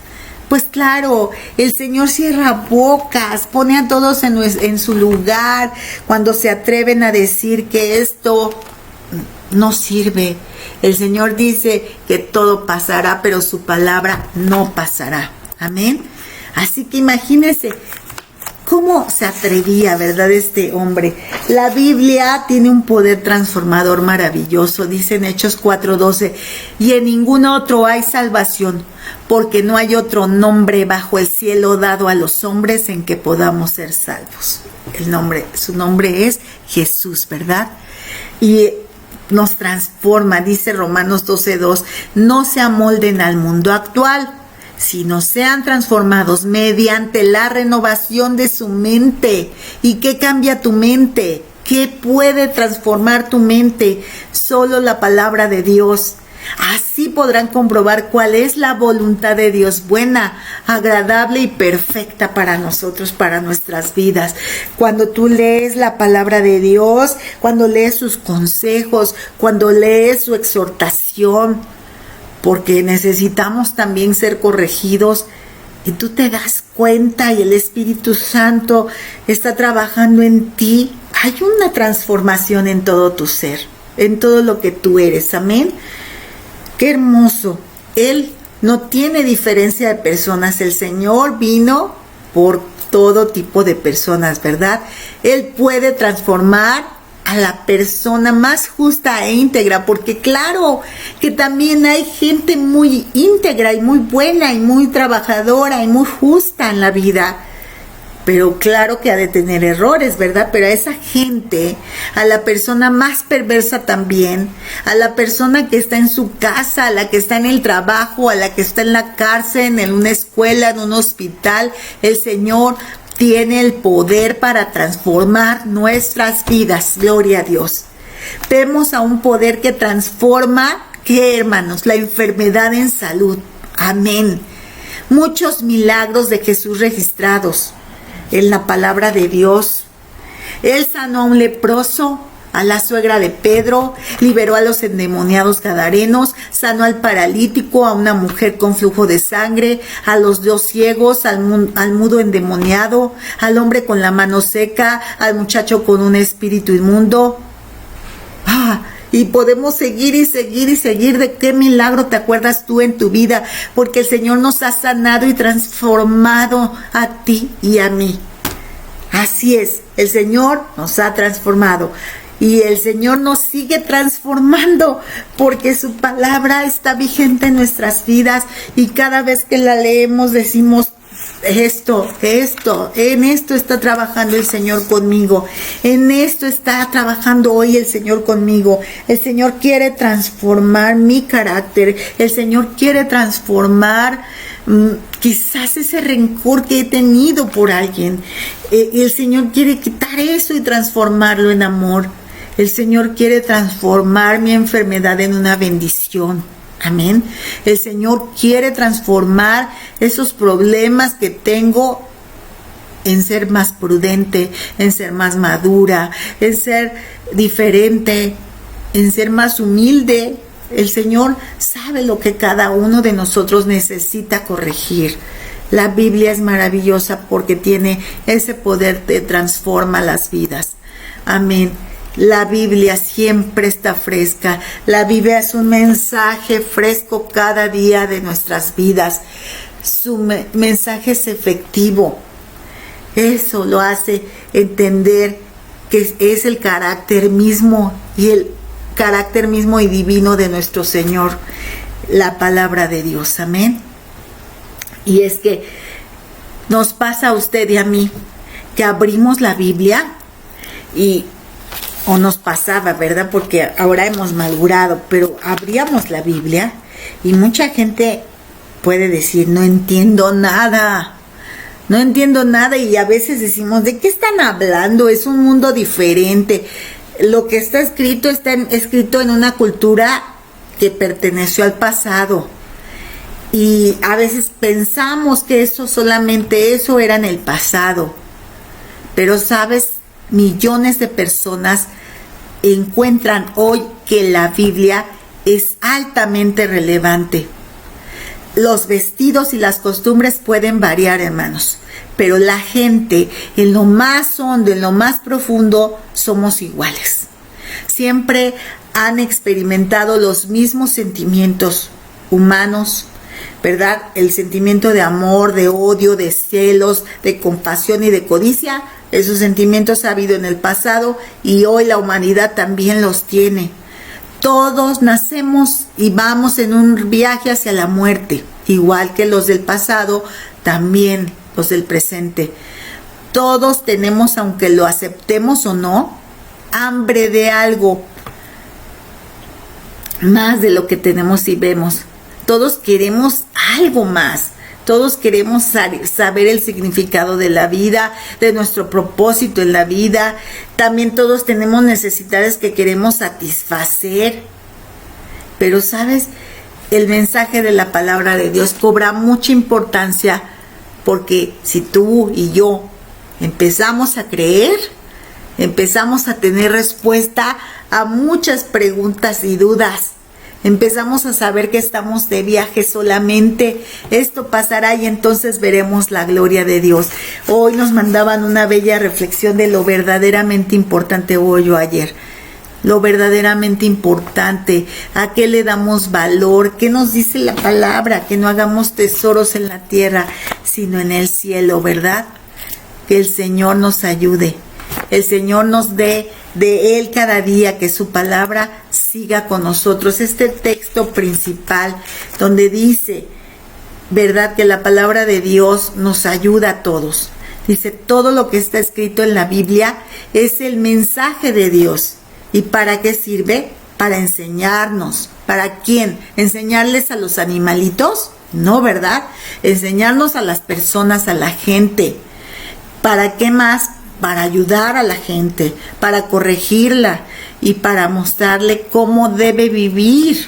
Pues claro, el Señor cierra bocas, pone a todos en su lugar cuando se atreven a decir que esto no sirve. El Señor dice que todo pasará, pero su palabra no pasará. Amén. Así que imagínense cómo se atrevía, ¿verdad?, este hombre. La Biblia tiene un poder transformador maravilloso, dice en Hechos 4:12, y en ningún otro hay salvación, porque no hay otro nombre bajo el cielo dado a los hombres en que podamos ser salvos. Su nombre es Jesús, ¿verdad? Y nos transforma, dice Romanos 12:2, no se amolden al mundo actual, sino sean transformados mediante la renovación de su mente. ¿Y qué cambia tu mente? ¿Qué puede transformar tu mente? Solo la palabra de Dios. Así podrán comprobar cuál es la voluntad de Dios, buena, agradable y perfecta para nosotros, para nuestras vidas. Cuando tú lees la palabra de Dios, cuando lees sus consejos, cuando lees su exhortación, porque necesitamos también ser corregidos, y tú te das cuenta y el Espíritu Santo está trabajando en ti, hay una transformación en todo tu ser, en todo lo que tú eres. Amén. Qué hermoso. Él no tiene diferencia de personas. El Señor vino por todo tipo de personas, ¿verdad? Él puede transformar a la persona más justa e íntegra, porque claro que también hay gente muy íntegra y muy buena y muy trabajadora y muy justa en la vida, pero claro que ha de tener errores, ¿verdad? Pero a esa gente, a la persona más perversa también, a la persona que está en su casa, a la que está en el trabajo, a la que está en la cárcel, en una escuela, en un hospital, el Señor tiene el poder para transformar nuestras vidas. Gloria a Dios. Vemos a un poder que transforma, ¿qué, hermanos? La enfermedad en salud. Amén. Muchos milagros de Jesús registrados en la palabra de Dios. Él sanó a un leproso, a la suegra de Pedro, liberó a los endemoniados gadarenos, sanó al paralítico, a una mujer con flujo de sangre, a los 2 ciegos, al mudo endemoniado, al hombre con la mano seca, al muchacho con un espíritu inmundo. Y podemos seguir y seguir y seguir. ¿De qué milagro te acuerdas tú en tu vida? Porque el Señor nos ha sanado y transformado a ti y a mí. Así es, el Señor nos ha transformado. Y el Señor nos sigue transformando porque su palabra está vigente en nuestras vidas. Y cada vez que la leemos decimos, en esto está trabajando el Señor conmigo. En esto está trabajando hoy el Señor conmigo. El Señor quiere transformar mi carácter. El Señor quiere transformar quizás ese rencor que he tenido por alguien. El Señor quiere quitar eso y transformarlo en amor. El Señor quiere transformar mi enfermedad en una bendición. Amén. El Señor quiere transformar esos problemas que tengo en ser más prudente, en ser más madura, en ser diferente, en ser más humilde. El Señor sabe lo que cada uno de nosotros necesita corregir. La Biblia es maravillosa porque tiene ese poder que transforma las vidas. Amén. La Biblia siempre está fresca. La Biblia es un mensaje fresco cada día de nuestras vidas. Su mensaje es efectivo. Eso lo hace entender que es el carácter mismo y el carácter mismo y divino de nuestro Señor, la palabra de Dios. Amén. Y es que nos pasa a usted y a mí que abrimos la Biblia o nos pasaba, ¿verdad? Porque ahora hemos madurado, pero abríamos la Biblia y mucha gente puede decir, no entiendo nada, y a veces decimos, ¿de qué están hablando? Es un mundo diferente. Lo que está escrito en una cultura que perteneció al pasado. Y a veces pensamos que solamente eso era en el pasado. Pero sabes, millones de personas encuentran hoy que la Biblia es altamente relevante. Los vestidos y las costumbres pueden variar, hermanos, pero la gente en lo más hondo, en lo más profundo, somos iguales. Siempre han experimentado los mismos sentimientos humanos, ¿verdad? El sentimiento de amor, de odio, de celos, de compasión y de codicia. Esos sentimientos ha habido en el pasado y hoy la humanidad también los tiene. Todos nacemos y vamos en un viaje hacia la muerte, igual que los del pasado, también los del presente. Todos tenemos, aunque lo aceptemos o no, hambre de algo más de lo que tenemos y vemos. Todos queremos algo más. Todos queremos saber el significado de la vida, de nuestro propósito en la vida. También todos tenemos necesidades que queremos satisfacer. Pero sabes, el mensaje de la palabra de Dios cobra mucha importancia, porque si tú y yo empezamos a creer, empezamos a tener respuesta a muchas preguntas y dudas. Empezamos a saber que estamos de viaje solamente. Esto pasará y entonces veremos la gloria de Dios. Hoy nos mandaban una bella reflexión de lo verdaderamente importante, hoy o ayer. Lo verdaderamente importante, a qué le damos valor, qué nos dice la palabra, que no hagamos tesoros en la tierra, sino en el cielo, ¿verdad? Que el Señor nos ayude, el Señor nos dé de Él cada día, que su palabra siga con nosotros. Este texto principal donde dice, ¿verdad?, que la palabra de Dios nos ayuda a todos. Dice, todo lo que está escrito en la Biblia es el mensaje de Dios. ¿Y para qué sirve? Para enseñarnos. ¿Para quién? ¿Enseñarles a los animalitos? No, ¿verdad? Enseñarnos a las personas, a la gente. ¿Para qué más? Para ayudar a la gente, para corregirla y para mostrarle cómo debe vivir.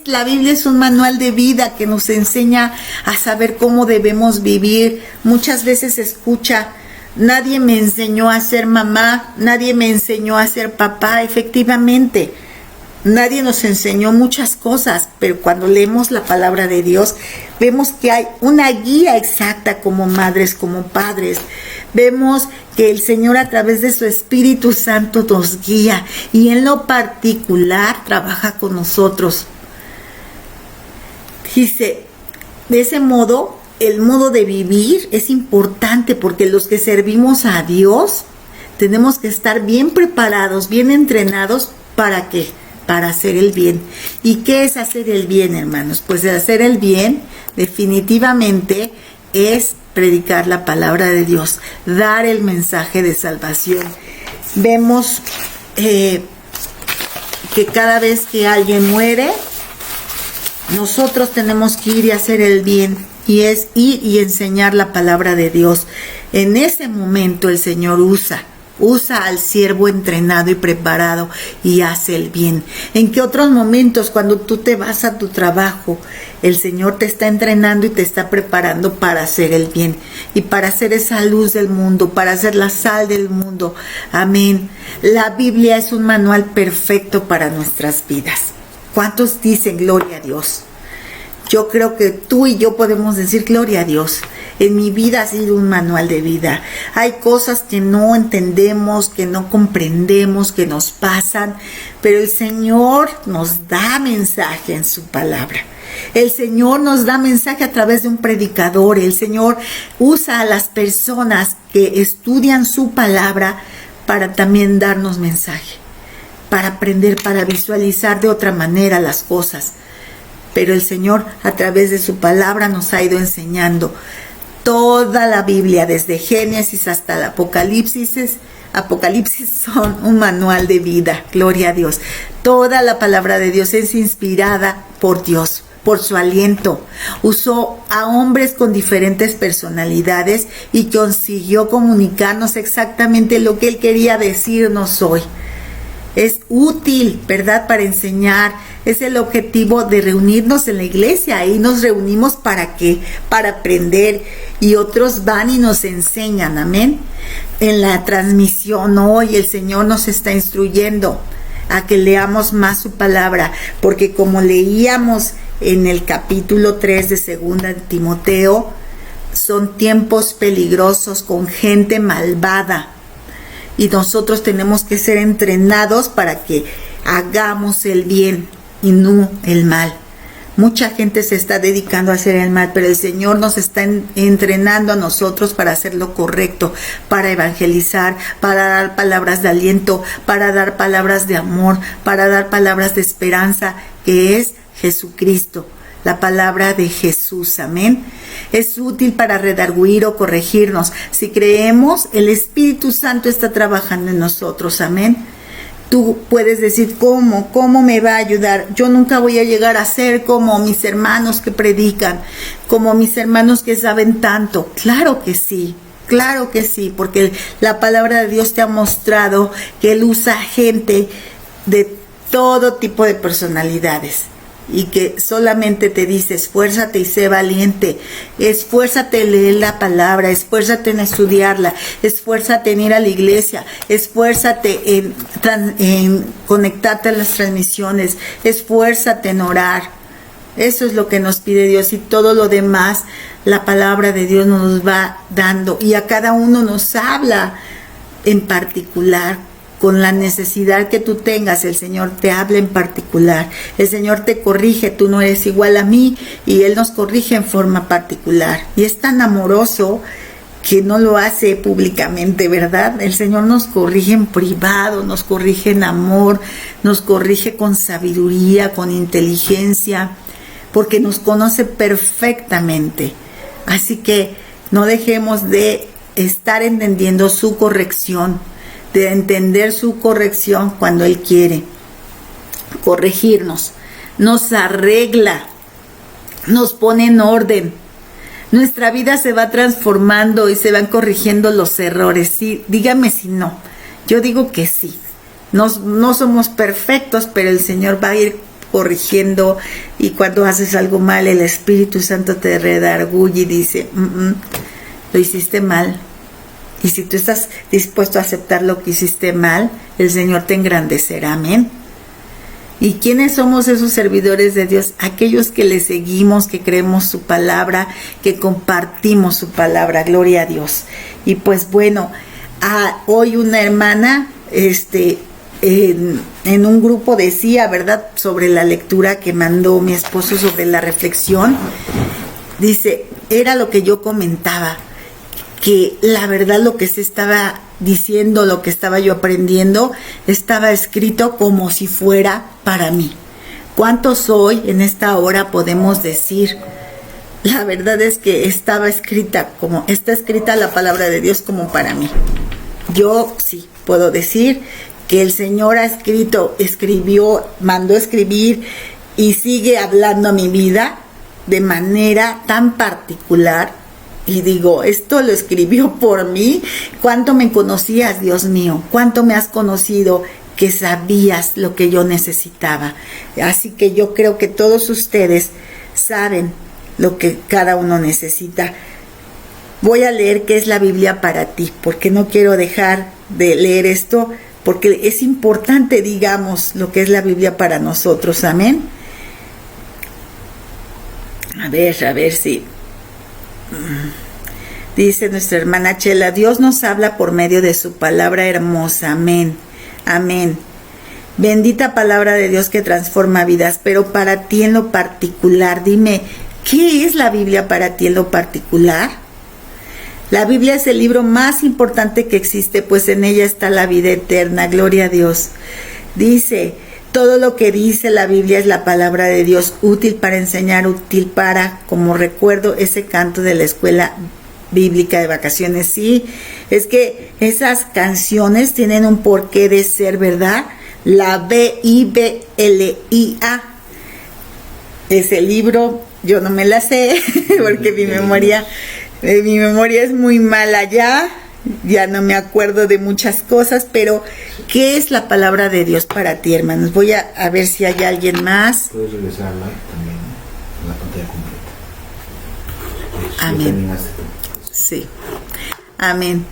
La Biblia es un manual de vida que nos enseña a saber cómo debemos vivir. Muchas veces se escucha, nadie me enseñó a ser mamá, nadie me enseñó a ser papá. Efectivamente, nadie nos enseñó muchas cosas, pero cuando leemos la palabra de Dios, vemos que hay una guía exacta como madres, como padres. Vemos que el Señor a través de su Espíritu Santo nos guía y en lo particular trabaja con nosotros. Dice, de ese modo, el modo de vivir es importante, porque los que servimos a Dios tenemos que estar bien preparados, bien entrenados. ¿Para qué? Para hacer el bien. ¿Y qué es hacer el bien, hermanos? Pues hacer el bien definitivamente es predicar la palabra de Dios, dar el mensaje de salvación. Vemos que cada vez que alguien muere, nosotros tenemos que ir y hacer el bien, y es ir y enseñar la palabra de Dios. En ese momento el Señor usa al siervo entrenado y preparado y hace el bien. ¿En qué otros momentos, cuando tú te vas a tu trabajo, el Señor te está entrenando y te está preparando para hacer el bien y para ser esa luz del mundo, para ser la sal del mundo? Amén. La Biblia es un manual perfecto para nuestras vidas. ¿Cuántos dicen gloria a Dios? Yo creo que tú y yo podemos decir gloria a Dios. En mi vida ha sido un manual de vida. Hay cosas que no entendemos, que no comprendemos, que nos pasan, pero el Señor nos da mensaje en su palabra. El Señor nos da mensaje a través de un predicador. El Señor usa a las personas que estudian su palabra para también darnos mensaje, para aprender, para visualizar de otra manera las cosas. Pero el Señor, a través de su palabra, nos ha ido enseñando. Toda la Biblia, desde Génesis hasta el Apocalipsis son un manual de vida. Gloria a Dios. Toda la palabra de Dios es inspirada por Dios, por su aliento. Usó a hombres con diferentes personalidades y consiguió comunicarnos exactamente lo que Él quería decirnos hoy. Es útil, ¿verdad?, para enseñar. Es el objetivo de reunirnos en la iglesia. Ahí nos reunimos ¿para qué? Para aprender, y otros van y nos enseñan. Amén. En la transmisión hoy el Señor nos está instruyendo a que leamos más su palabra, porque como leíamos en el capítulo 3 de 2 de Timoteo, son tiempos peligrosos con gente malvada. Y nosotros tenemos que ser entrenados para que hagamos el bien y no el mal. Mucha gente se está dedicando a hacer el mal, pero el Señor nos está entrenando a nosotros para hacer lo correcto, para evangelizar, para dar palabras de aliento, para dar palabras de amor, para dar palabras de esperanza, que es Jesucristo. La palabra de Jesús, amén. Es útil para redarguir o corregirnos. Si creemos, el Espíritu Santo está trabajando en nosotros, amén. Tú puedes decir, ¿cómo me va a ayudar? Yo nunca voy a llegar a ser como mis hermanos que predican, como mis hermanos que saben tanto. Claro que sí, porque la palabra de Dios te ha mostrado que Él usa gente de todo tipo de personalidades, y que solamente te dice: esfuérzate y sé valiente, esfuérzate en leer la palabra, esfuérzate en estudiarla, esfuérzate en ir a la iglesia, esfuérzate en conectarte a las transmisiones, esfuérzate en orar. Eso es lo que nos pide Dios, y todo lo demás la palabra de Dios nos va dando, y a cada uno nos habla en particular. Con la necesidad que tú tengas, el Señor te habla en particular. El Señor te corrige, tú no eres igual a mí, y Él nos corrige en forma particular. Y es tan amoroso que no lo hace públicamente, ¿verdad? El Señor nos corrige en privado, nos corrige en amor, nos corrige con sabiduría, con inteligencia, porque nos conoce perfectamente. Así que no dejemos de estar entendiendo su corrección, de entender su corrección cuando Él quiere corregirnos, nos arregla, nos pone en orden. Nuestra vida se va transformando y se van corrigiendo los errores. Sí, dígame si no. Yo digo que sí. No somos perfectos, pero el Señor va a ir corrigiendo, y cuando haces algo mal, el Espíritu Santo te redarguye y dice: lo hiciste mal. Y si tú estás dispuesto a aceptar lo que hiciste mal, el Señor te engrandecerá. Amén. ¿Y quiénes somos esos servidores de Dios? Aquellos que le seguimos, que creemos su palabra, que compartimos su palabra. Gloria a Dios. Y pues bueno, hoy una hermana en un grupo decía, ¿verdad?, sobre la lectura que mandó mi esposo sobre la reflexión. Dice, era lo que yo comentaba, que la verdad lo que se estaba diciendo, lo que estaba yo aprendiendo, estaba escrito como si fuera para mí. ¿Cuántos hoy en esta hora podemos decir? La verdad es que está escrita la palabra de Dios como para mí. Yo sí puedo decir que el Señor escribió, mandó escribir y sigue hablando a mi vida de manera tan particular. Y digo, esto lo escribió por mí. ¿Cuánto me conocías, Dios mío? ¿Cuánto me has conocido que sabías lo que yo necesitaba? Así que yo creo que todos ustedes saben lo que cada uno necesita. Voy a leer qué es la Biblia para ti, porque no quiero dejar de leer esto, porque es importante, digamos, lo que es la Biblia para nosotros. Amén. A ver si... Dice nuestra hermana Chela, Dios nos habla por medio de su palabra hermosa. Amén. Amén. Bendita palabra de Dios que transforma vidas. Pero para ti en lo particular, dime, ¿qué es la Biblia para ti en lo particular? La Biblia es el libro más importante que existe, pues en ella está la vida eterna. Gloria a Dios. Dice, todo lo que dice la Biblia es la palabra de Dios, útil para enseñar, útil para, como recuerdo ese canto de la escuela bíblica de vacaciones. Sí, es que esas canciones tienen un porqué de ser, ¿verdad? La Biblia, ese libro, yo no me la sé, porque mi memoria es muy mala ya no me acuerdo de muchas cosas, pero ¿qué es la palabra de Dios para ti, hermanos? Voy a ver si hay alguien más. Puedes regresar a live también, en la pantalla completa. Amén. Sí. Amén.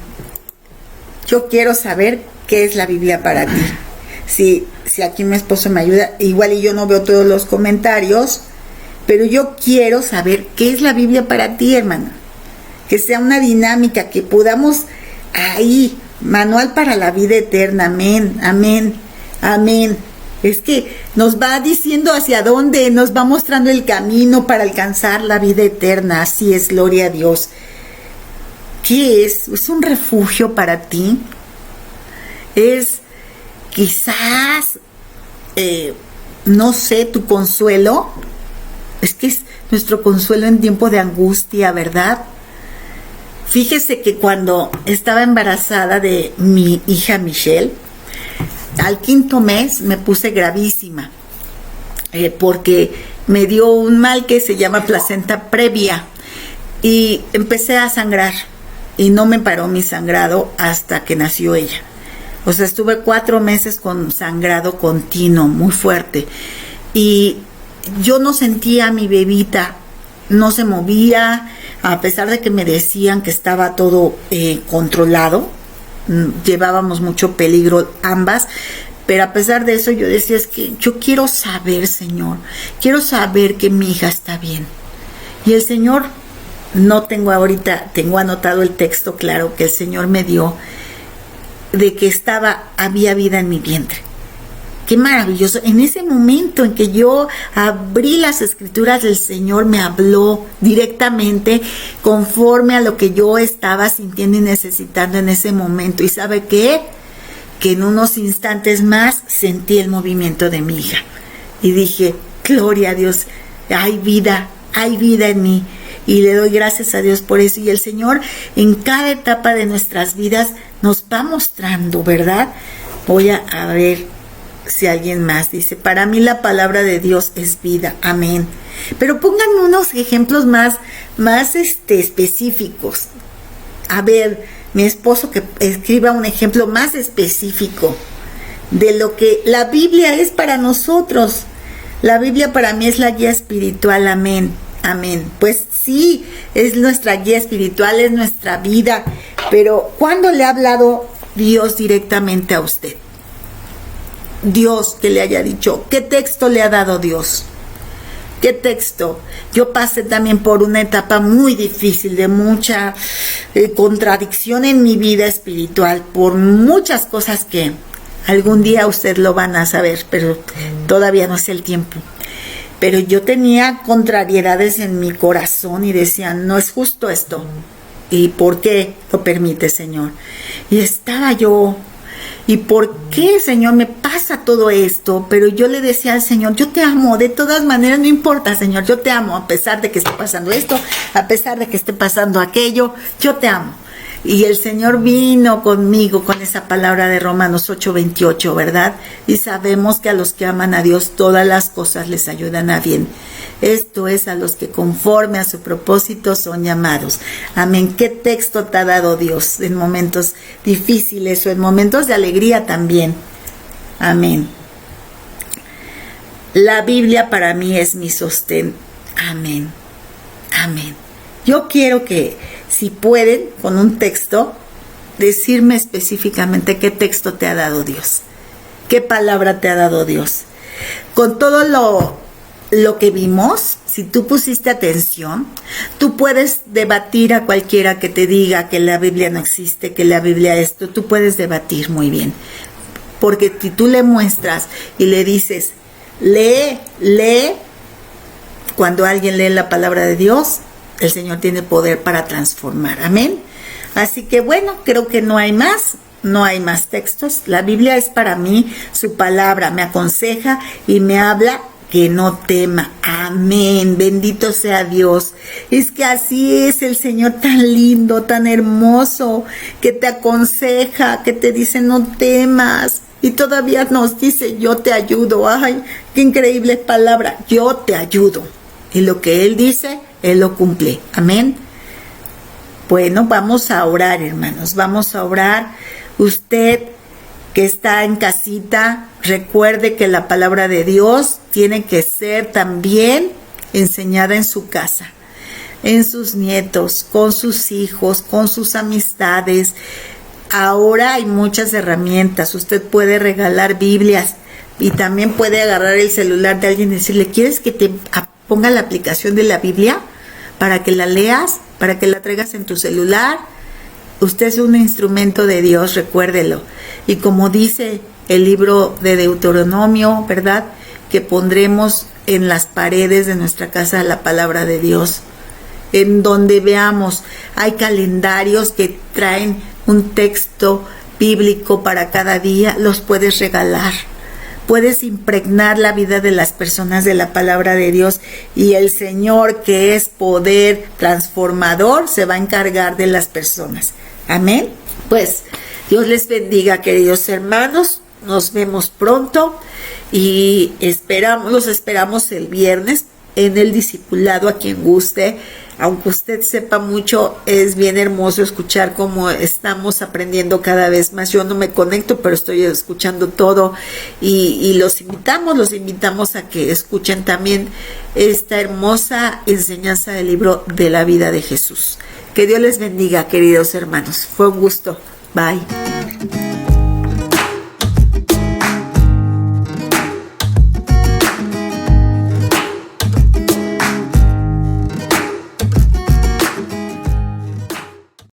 Yo quiero saber qué es la Biblia para ti. Si aquí mi esposo me ayuda, igual y yo no veo todos los comentarios, pero yo quiero saber qué es la Biblia para ti, hermano. Que sea una dinámica, que podamos ahí, manual para la vida eterna. Amén, amén, amén. Es que nos va diciendo hacia dónde, nos va mostrando el camino para alcanzar la vida eterna. Así es, gloria a Dios. ¿Qué es? ¿Es un refugio para ti? ¿Es quizás, no sé, tu consuelo? Es que es nuestro consuelo en tiempo de angustia, ¿verdad? Fíjese que cuando estaba embarazada de mi hija Michelle, al 5º mes me puse gravísima, porque me dio un mal que se llama placenta previa, y empecé a sangrar y no me paró mi sangrado hasta que nació ella. O sea, estuve 4 meses con sangrado continuo, muy fuerte. Y yo no sentía a mi bebita, no se movía, a pesar de que me decían que estaba todo controlado. Llevábamos mucho peligro ambas, pero a pesar de eso yo decía, es que yo quiero saber, Señor, quiero saber que mi hija está bien. Y el Señor, no tengo ahorita, tengo anotado el texto claro que el Señor me dio, de que había vida en mi vientre. Qué maravilloso. En ese momento en que yo abrí las escrituras, el Señor me habló directamente conforme a lo que yo estaba sintiendo y necesitando en ese momento. ¿Y sabe qué? Que en unos instantes más sentí el movimiento de mi hija. Y dije, gloria a Dios, hay vida en mí. Y le doy gracias a Dios por eso. Y el Señor en cada etapa de nuestras vidas nos va mostrando, ¿verdad? Voy a ver si alguien más dice, para mí la palabra de Dios es vida, amén. Pero pongan unos ejemplos más específicos. A ver, mi esposo que escriba un ejemplo más específico de lo que la Biblia es para nosotros. La Biblia para mí es la guía espiritual, amén, amén. Pues sí, es nuestra guía espiritual, es nuestra vida, pero ¿cuándo le ha hablado Dios directamente a usted? Dios que le haya dicho, ¿qué texto le ha dado Dios? ¿Qué texto? Yo pasé también por una etapa muy difícil, de mucha contradicción en mi vida espiritual, por muchas cosas que algún día usted lo van a saber, pero todavía no es el tiempo. Pero yo tenía contrariedades en mi corazón y decía, no es justo esto. ¿Y por qué lo permite, Señor? Y estaba yo, ¿y por qué, Señor, me pasa todo esto? Pero yo le decía al Señor, yo te amo, de todas maneras, no importa, Señor, yo te amo, a pesar de que esté pasando esto, a pesar de que esté pasando aquello, yo te amo. Y el Señor vino conmigo con esa palabra de Romanos 8:28, ¿verdad? Y sabemos que a los que aman a Dios todas las cosas les ayudan a bien. Esto es a los que conforme a su propósito son llamados. Amén. ¿Qué texto te ha dado Dios en momentos difíciles o en momentos de alegría también? Amén. La Biblia para mí es mi sostén. Amén. Amén. Yo quiero que, si pueden, con un texto, decirme específicamente qué texto te ha dado Dios. ¿Qué palabra te ha dado Dios? Con todo lo que vimos, si tú pusiste atención, tú puedes debatir a cualquiera que te diga que la Biblia no existe, que la Biblia esto, tú puedes debatir muy bien. Porque si tú le muestras y le dices, lee, cuando alguien lee la palabra de Dios, el Señor tiene poder para transformar. Amén. Así que bueno, creo que no hay más textos. La Biblia es para mí su palabra, me aconseja y me habla que no tema. Amén. Bendito sea Dios. Es que así es el Señor, tan lindo, tan hermoso, que te aconseja, que te dice no temas. Y todavía nos dice, yo te ayudo. Ay, qué increíble palabra. Yo te ayudo. Y lo que Él dice, Él lo cumple. Amén. Bueno, vamos a orar, hermanos. Vamos a orar. Usted que está en casita, recuerde que la palabra de Dios tiene que ser también enseñada en su casa, en sus nietos, con sus hijos, con sus amistades. Ahora hay muchas herramientas. Usted puede regalar Biblias y también puede agarrar el celular de alguien y decirle, ¿quieres que te ponga la aplicación de la Biblia para que la leas, para que la traigas en tu celular? Usted es un instrumento de Dios, recuérdelo. Y como dice el libro de Deuteronomio, ¿verdad?, que pondremos en las paredes de nuestra casa la palabra de Dios. En donde veamos, hay calendarios que traen un texto bíblico para cada día, los puedes regalar. Puedes impregnar la vida de las personas de la palabra de Dios y el Señor, que es poder transformador, se va a encargar de las personas. Amén. Pues Dios les bendiga, queridos hermanos. Nos vemos pronto y los esperamos el viernes en el discipulado, a quien guste. aunque usted sepa mucho, es bien hermoso escuchar cómo estamos aprendiendo cada vez más. Yo no me conecto, pero estoy escuchando todo y los invitamos a que escuchen también esta hermosa enseñanza del libro de la vida de Jesús. Que Dios les bendiga, queridos hermanos. Fue un gusto. Bye.